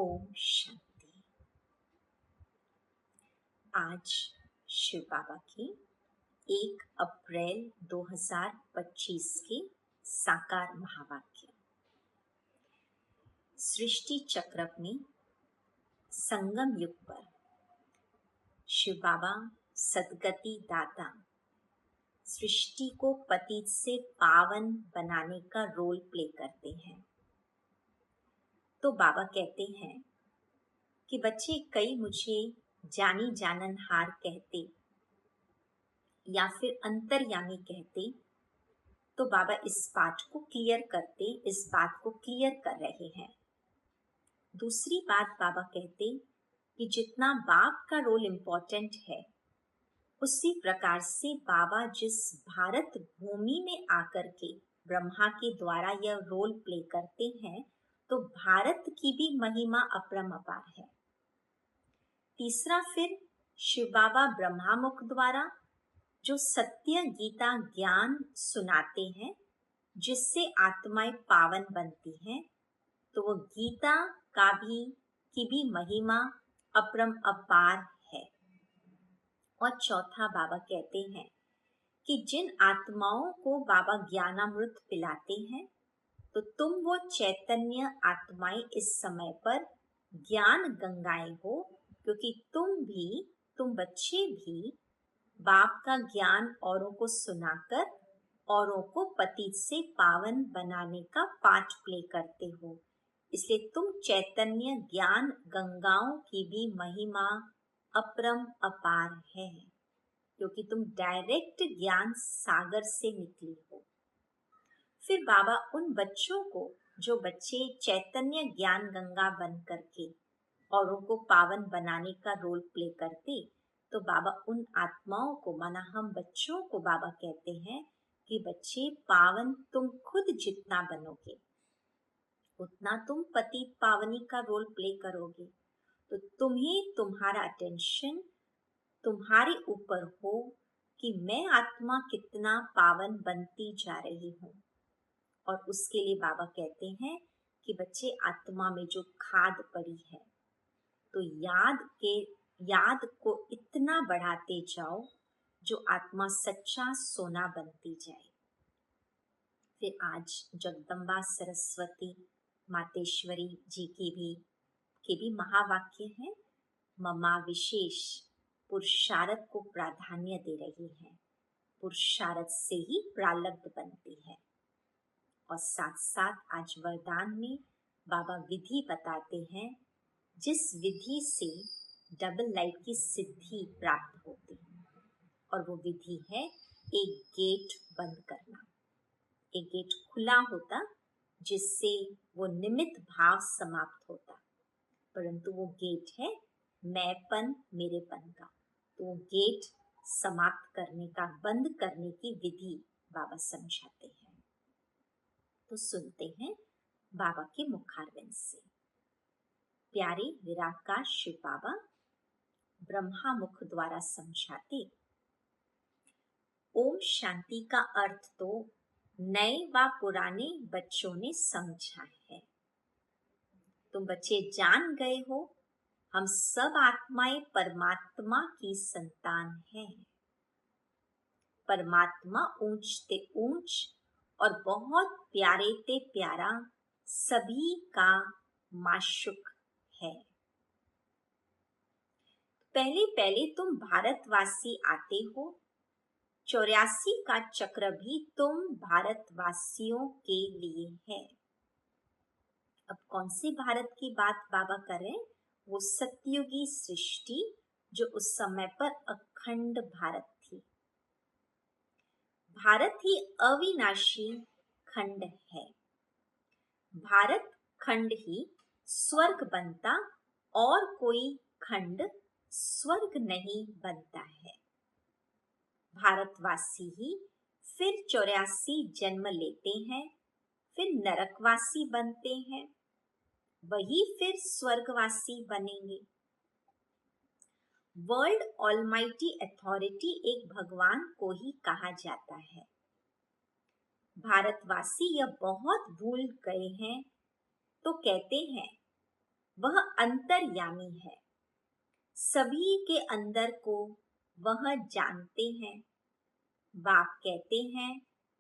ओम शांति। आज शिव बाबा की 1 अप्रैल 2025 के साकार महावाक्य। सृष्टि चक्र में संगम युग पर शिव बाबा सद्गति दाता सृष्टि को पतित से पावन बनाने का रोल प्ले करते हैं। तो बाबा कहते हैं कि बच्चे कई मुझे जानी जाननहार कहते या फिर अंतर्यामी कहते, तो बाबा इस बात को क्लियर करते, इस बात को क्लियर कर रहे हैं। दूसरी बात बाबा कहते कि जितना बाप का रोल इम्पोर्टेंट है, उसी प्रकार से बाबा जिस भारत भूमि में आकर के ब्रह्मा के द्वारा यह रोल प्ले करते हैं, तो भारत की भी महिमा अपरंपार है। तीसरा, फिर शिव बाबा ब्रह्मा मुख द्वारा जो सत्य गीता ज्ञान सुनाते हैं, जिससे आत्माएं पावन बनती हैं, तो वो गीता की भी महिमा अपरंपार है। और चौथा, बाबा कहते हैं कि जिन आत्माओं को बाबा ज्ञानामृत पिलाते हैं, तो तुम वो चैतन्य आत्माएं इस समय पर ज्ञान गंगाएं हो, क्योंकि तुम बच्चे भी बाप का ज्ञान औरों को सुनाकर औरों को पतित से पावन बनाने का पाठ प्ले करते हो। इसलिए तुम चैतन्य ज्ञान गंगाओं की भी महिमा अपरंपार है, क्योंकि तुम डायरेक्ट ज्ञान सागर से निकली हो। फिर बाबा उन बच्चों को, जो बच्चे चैतन्य ज्ञान गंगा बन करके औरों को पावन बनाने का रोल प्ले करते, तो बाबा उन आत्माओं को, माना हम बच्चों को, बाबा कहते हैं कि बच्चे पावन तुम खुद जितना बनोगे, उतना तुम पतित पावनी का रोल प्ले करोगे। तो तुम्हें तुम्हारा अटेंशन तुम्हारे ऊपर हो कि मैं आत्मा कितना पावन बनती जा रही हूँ। और उसके लिए बाबा कहते हैं कि बच्चे, आत्मा में जो खाद पड़ी है, तो याद को इतना बढ़ाते जाओ जो आत्मा सच्चा सोना बनती जाए। फिर आज जगदम्बा सरस्वती मातेश्वरी जी के भी महावाक्य है। ममा विशेष पुरुषार्थ को प्राधान्य दे रही है, पुरुषार्थ से ही प्रारब्ध बनती है। और साथ साथ आज वरदान में बाबा विधि बताते हैं, जिस विधि से डबल लाइट की सिद्धि प्राप्त होती है। और वो विधि है एक गेट बंद करना। एक गेट खुला होता जिससे वो निमित्त भाव समाप्त होता, परंतु वो गेट है मैंपन मेरेपन का। तो वो गेट समाप्त करने का, बंद करने की विधि बाबा समझाते हैं। तो सुनते हैं बाबा के मुखारविंद से। प्यारे निराकार शिव बाबा ब्रह्मा मुख द्वारा समझाते, ओम शांति का अर्थ तो नए व पुराने बच्चों ने समझा है। तुम बच्चे जान गए हो, हम सब आत्माएं परमात्मा की संतान हैं। परमात्मा ऊंचते ऊंच और बहुत प्यारे ते प्यारा सभी का माशुक है। पहले तुम भारतवासी आते हो। 84 का चक्र भी तुम भारतवासियों के लिए है। अब कौन से भारत की बात बाबा करें? वो सतयुगी सृष्टि जो उस समय पर अखंड भारत थी। भारत ही अविनाशी खंड है। भारत खंड ही स्वर्ग बनता और कोई खंड स्वर्ग नहीं बनता है। भारतवासी ही फिर 84 जन्म लेते हैं, फिर नरकवासी बनते हैं, वही फिर स्वर्गवासी बनेंगे। वर्ल्ड ऑलमाइटी अथॉरिटी एक भगवान को ही कहा जाता है। भारतवासी यह बहुत भूल गए हैं, तो कहते हैं वह अंतर्यामी है, सभी के अंदर को वह जानते हैं। बाप कहते हैं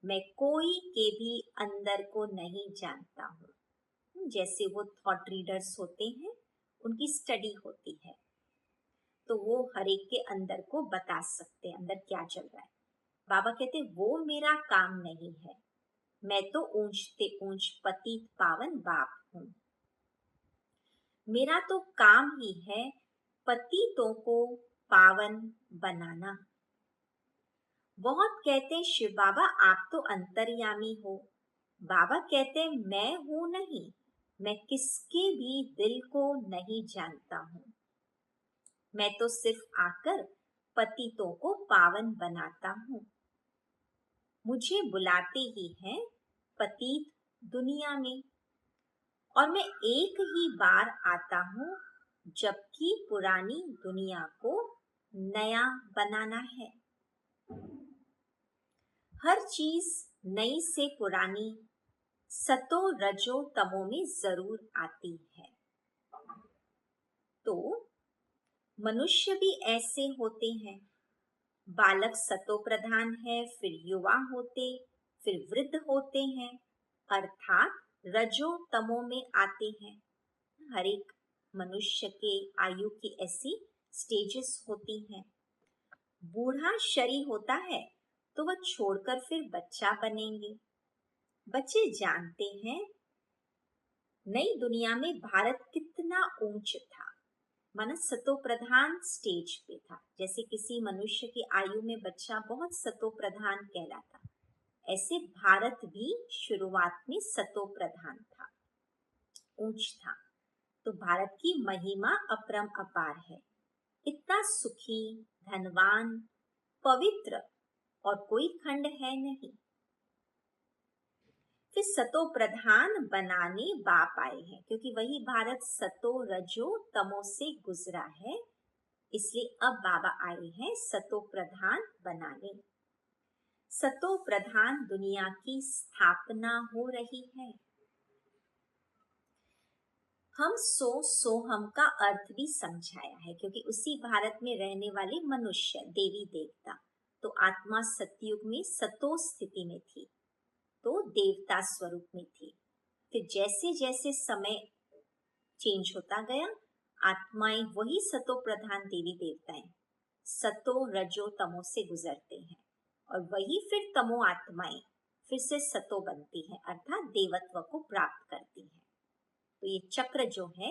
मैं कोई के भी अंदर को नहीं जानता हूँ। जैसे वो थॉट रीडर्स होते हैं, उनकी स्टडी होती है तो वो हर एक के अंदर को बता सकते हैं अंदर क्या चल रहा है। बाबा कहते वो मेरा काम नहीं है, मैं तो ऊंचते ऊंच पतित पावन बाप हूँ। मेरा तो काम ही है पतितों को पावन बनाना। बहुत कहते हैं शिव बाबा आप तो अंतर्यामी हो। बाबा कहते हैं मैं हूं नहीं, मैं किसके भी दिल को नहीं जानता हूँ। मैं तो सिर्फ आकर पतितों को पावन बनाता हूँ। मुझे बुलाते ही हैं पतित दुनिया में, और मैं एक ही बार आता हूँ जबकि पुरानी दुनिया को नया बनाना है। हर चीज नई से पुरानी सतो रजो तमो में जरूर आती है। तो मनुष्य भी ऐसे होते हैं। बालक सतो प्रधान है, फिर युवा होते, फिर वृद्ध होते हैं, अर्थात रजो तमो में आते हैं। हर एक मनुष्य के आयु की ऐसी स्टेजेस होती हैं। बूढ़ा शरीर होता है तो वह छोड़कर फिर बच्चा बनेंगे। बच्चे जानते हैं नई दुनिया में भारत कितना ऊंच था, माना सतो प्रधान स्टेज पे था। जैसे किसी मनुष्य की आयु में बच्चा बहुत सतो प्रधान कहलाता, ऐसे भारत भी शुरुआत में सतो प्रधान था, ऊंच था। तो भारत की महिमा अपरम अपार है। इतना सुखी, धनवान, पवित्र और कोई खंड है नहीं। फिर सतो प्रधान बनाने बाप आए हैं, क्योंकि वही भारत सतो रजो तमो से गुजरा है, इसलिए अब बाबा आए हैं सतो प्रधान बनाने। सतो प्रधान दुनिया की स्थापना हो रही है। हम सो हम का अर्थ भी समझाया है, क्योंकि उसी भारत में रहने वाले मनुष्य देवी देवता, तो आत्मा सतयुग में सतो स्थिति में थी, तो देवता स्वरूप में थी। फिर जैसे जैसे समय चेंज होता गया, आत्माएं वही सतो प्रधान देवी देवताएं सतो रजो तमो से गुजरते हैं, और वही फिर तमो आत्माएं फिर से सतो बनती है, अर्थात देवत्व को प्राप्त करती है। तो ये चक्र जो है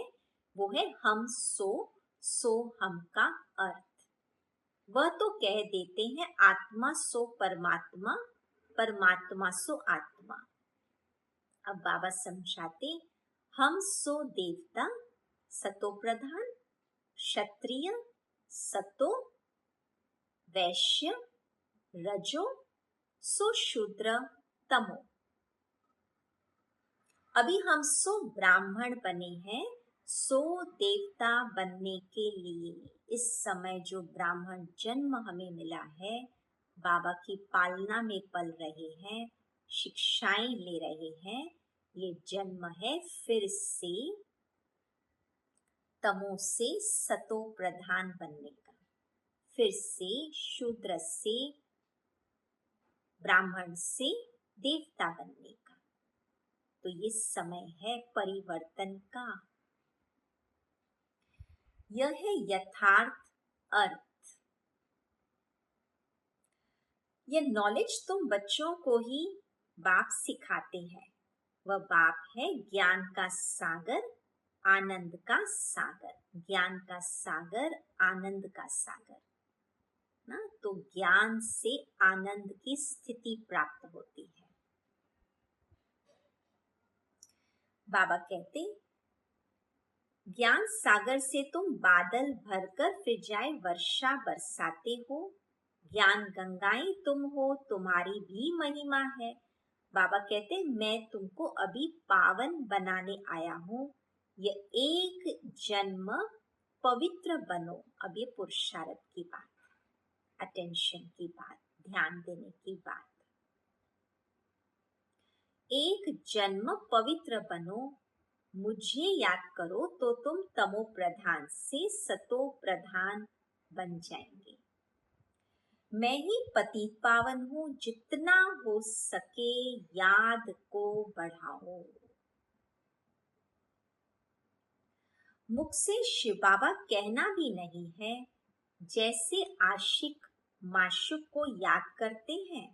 वो है हम सो हम का अर्थ। वह तो कह देते हैं आत्मा सो परमात्मा, परमात्मा सो आत्मा। अब बाबा समझाते हम सो देवता सतो प्रधान, क्षत्रिय सतो, वैश्य रजो, सो शूद्र तमो। अभी हम सो ब्राह्मण बने हैं, सो देवता बनने के लिए। इस समय जो ब्राह्मण जन्म हमें मिला है, बाबा की पालना में पल रहे हैं, शिक्षाएं ले रहे हैं, ये जन्म है फिर से तमो से सतो प्रधान बनने का, फिर से शूद्र से ब्राह्मण से देवता बनने का। तो ये समय है परिवर्तन का। यह है यथार्थ अर्थ। यह नॉलेज तुम बच्चों को ही बाप सिखाते हैं। वह बाप है ज्ञान का सागर, आनंद का सागर। ज्ञान का सागर, आनंद का सागर ना। तो ज्ञान से आनंद की स्थिति प्राप्त होती है। बाबा कहते ज्ञान सागर से तुम बादल भरकर फिर जाए वर्षा बरसाते हो। ज्ञान गंगाएं तुम हो, तुम्हारी भी महिमा है। बाबा कहते मैं तुमको अभी पावन बनाने आया हूँ। ये एक जन्म पवित्र बनो। अब ये पुरुषार्थ की बात, अटेंशन की बात, ध्यान देने की बात। एक जन्म पवित्र बनो, मुझे याद करो तो तुम तमो प्रधान से सतो प्रधान बन जाएंगे। मैं ही पतित पावन हूँ, जितना हो सके याद को बढ़ाओ। मुख से शिव बाबा कहना भी नहीं है, जैसे आशिक माशूक को याद करते हैं,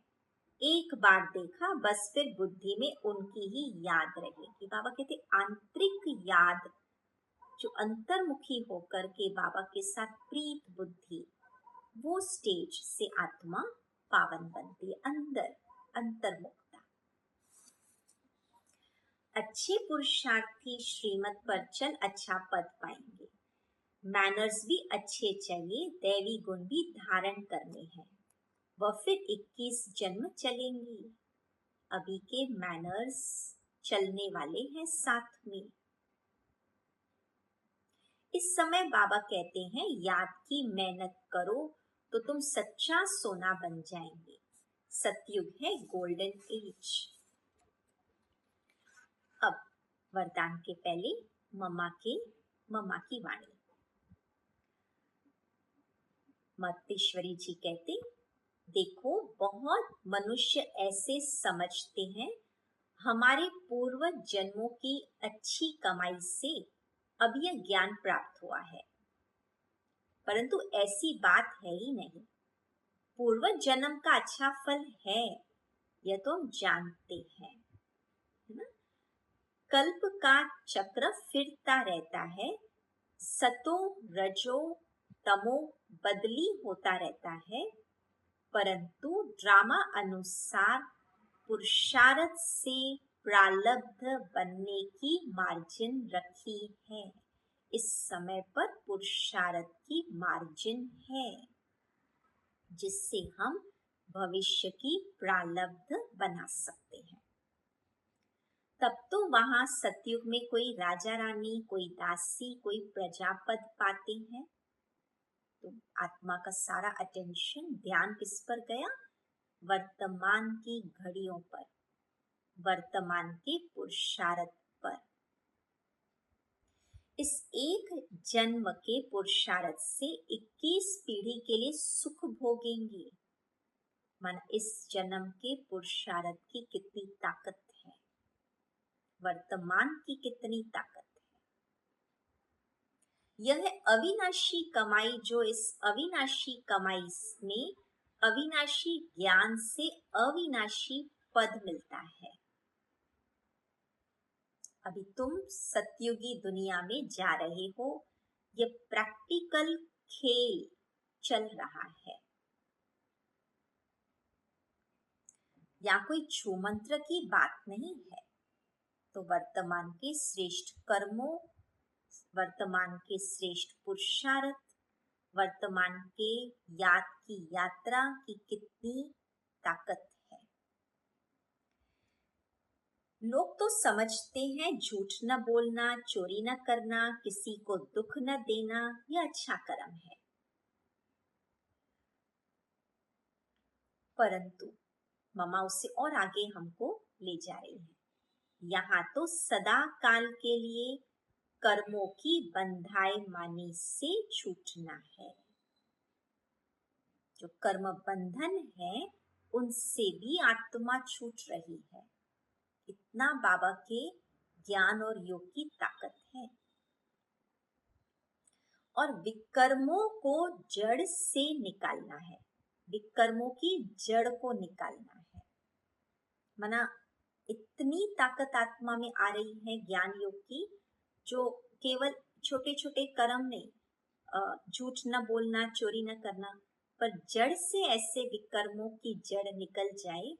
एक बार देखा बस फिर बुद्धि में उनकी ही याद रहेगी। बाबा कहते आंतरिक याद, जो अंतर्मुखी होकर के बाबा के साथ प्रीत बुद्धि, वो स्टेज से आत्मा पावन बनती है। अंदर अंतर्मुखता। अच्छे पुरुषार्थी श्रीमत पर चल अच्छा पद पाएंगे। मैनर्स भी अच्छे चाहिए, दैवी गुण भी धारण करने हैं। वह फिर 21 जन्म चलेंगी। अभी के मैनर्स चलने वाले हैं साथ में। इस समय बाबा कहते हैं याद की मेहनत करो तो तुम सच्चा सोना बन जाएंगे। सतयुग है गोल्डन एज। अब वरदान के पहले मम्मा की वाणी। मतेश्वरी जी कहते, देखो बहुत मनुष्य ऐसे समझते हैं हमारे पूर्व जन्मों की अच्छी कमाई से अब यह ज्ञान प्राप्त हुआ है, परंतु ऐसी बात है ही नहीं। पूर्व जन्म का अच्छा फल है, यह तो हम जानते हैं, है ना। कल्प का चक्र फिरता रहता है, सतो रजो तमो बदली होता रहता है, परंतु ड्रामा अनुसार पुरुषार्थ से प्रारब्ध बनने की मार्जिन रखी है। इस समय पर पुरुषार्थ की मार्जिन है, जिससे हम भविष्य की प्रारब्ध बना सकते हैं। तब तो वहां सतयुग में कोई राजा रानी, कोई दासी, कोई प्रजापद पाते हैं। तो आत्मा का सारा अटेंशन, ध्यान किस पर गया? वर्तमान की घड़ियों पर, वर्तमान के पुरुषार्थ पर। इस एक जन्म के पुरुषार्थ से 21 पीढ़ी के लिए सुख भोगेंगे। मन इस जन्म के पुरुषार्थ की कितनी ताकत है, वर्तमान की कितनी ताकत है। यह अविनाशी कमाई, जो इस अविनाशी कमाई में अविनाशी ज्ञान से अविनाशी पद मिलता है। अभी तुम सतयुगी दुनिया में जा रहे हो, ये प्रैक्टिकल खेल चल रहा है। या कोई छू मंत्र की बात नहीं है। तो वर्तमान के श्रेष्ठ कर्मों, वर्तमान के श्रेष्ठ पुरुषार्थ, वर्तमान के याद की यात्रा की कितनी ताकत है। लोग तो समझते हैं झूठ न बोलना, चोरी न करना, किसी को दुख न देना, यह अच्छा कर्म है। परंतु ममा उससे और आगे हमको ले जा रही है। यहाँ तो सदा काल के लिए कर्मों की बंधाई मानी से छूटना है। जो कर्म बंधन है उनसे भी आत्मा छूट रही है। इतना बाबा के ज्ञान और योग की ताकत है। और विकर्मों को जड़ से निकालना है, विकर्मों की जड़ को निकालना है। मना इतनी ताकत आत्मा में आ रही है ज्ञान योग की, जो केवल छोटे छोटे कर्म नहीं, झूठ न बोलना, चोरी न करना, पर जड़ से ऐसे विकर्मों की जड़ निकल जाए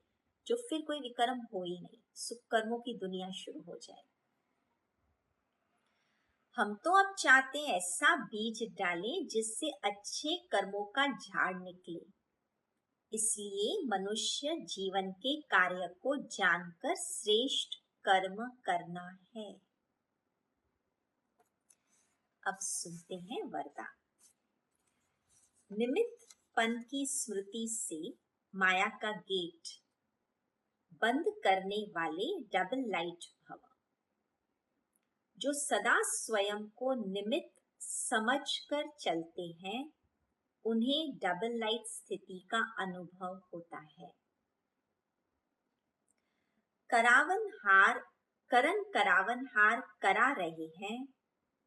जो फिर कोई विकर्म हो ही नहीं, सुख कर्मों की दुनिया शुरू हो जाए। हम तो अब चाहते हैं ऐसा बीज डालें जिससे अच्छे कर्मों का झाड़ निकले। इसलिए मनुष्य जीवन के कार्य को जानकर श्रेष्ठ कर्म करना है। अब सुनते हैं वरदान। निमित्त पन की स्मृति से माया का गेट बंद करने वाले डबल लाइट भव। जो सदा स्वयं को निमित्त समझकर चलते हैं, उन्हें डबल लाइट स्थिति का अनुभव होता है। करण करावनहार करा रहे हैं,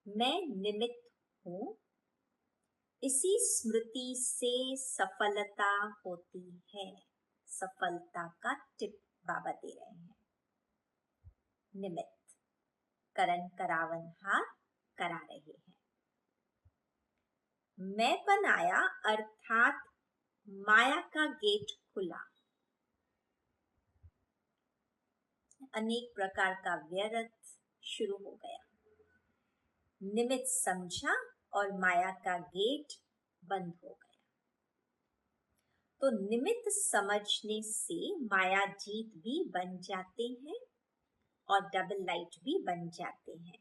मैं निमित्त हूँ। इसी स्मृति से सफलता होती है। सफलता का टिप बाबा दे रहे हैं। निमित्त, करण करावनहार करा रहे हैं। मैंपन आया अर्थात माया का गेट खुला। अनेक प्रकार का व्यर्थ शुरू हो गया। निमित्त समझा और माया का गेट बंद हो गया। तो निमित्त समझने से माया जीत भी बन जाते हैं और डबल लाइट भी बन जाते हैं।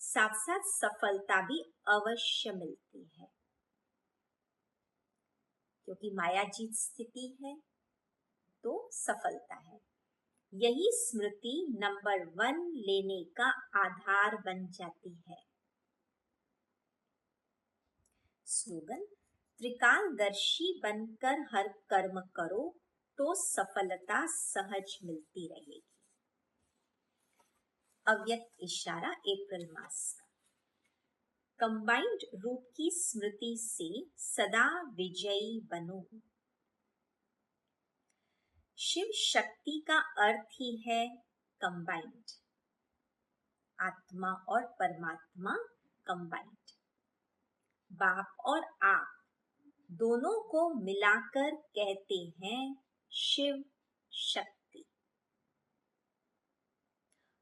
साथ साथ सफलता भी अवश्य मिलती है, क्योंकि माया जीत स्थिति है तो सफलता है। यही स्मृति नंबर 1 लेने का आधार बन जाती है। स्लोगन, त्रिकालदर्शी बनकर हर कर्म करो तो सफलता सहज मिलती रहेगी। अव्यक्त इशारा अप्रैल मास का। कंबाइंड रूप की स्मृति से सदा विजयी बनो। शिव शक्ति का अर्थ ही है कंबाइंड। आत्मा और परमात्मा कंबाइंड। बाप और आप दोनों को मिलाकर कहते हैं शिव शक्ति।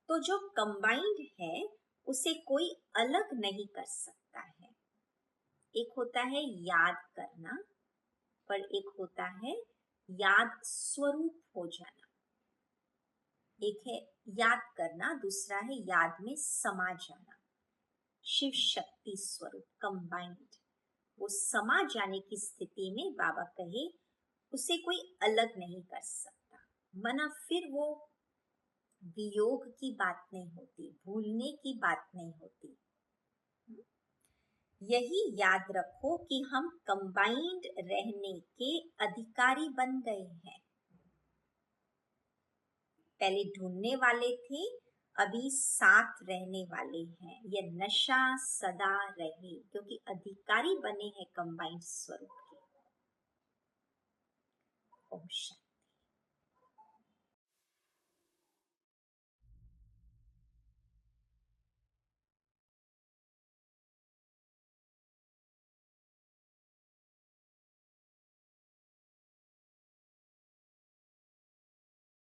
तो जो कंबाइंड है उसे कोई अलग नहीं कर सकता है। एक होता है याद करना, पर एक होता है याद स्वरूप हो जाना। एक है याद करना, दूसरा है याद में समा जाना। शिव शक्ति स्वरूप कंबाइंड, वो समा जाने की स्थिति में बाबा कहे उसे कोई अलग नहीं कर सकता। मना फिर वो वियोग की बात नहीं होती, भूलने की बात नहीं होती। यही याद रखो कि हम कंबाइंड रहने के अधिकारी बन गए हैं। पहले ढूंढने वाले थे, अभी साथ रहने वाले हैं। यह नशा सदा रहे, क्योंकि अधिकारी बने हैं कंबाइंड स्वरूप के। ओम शांति।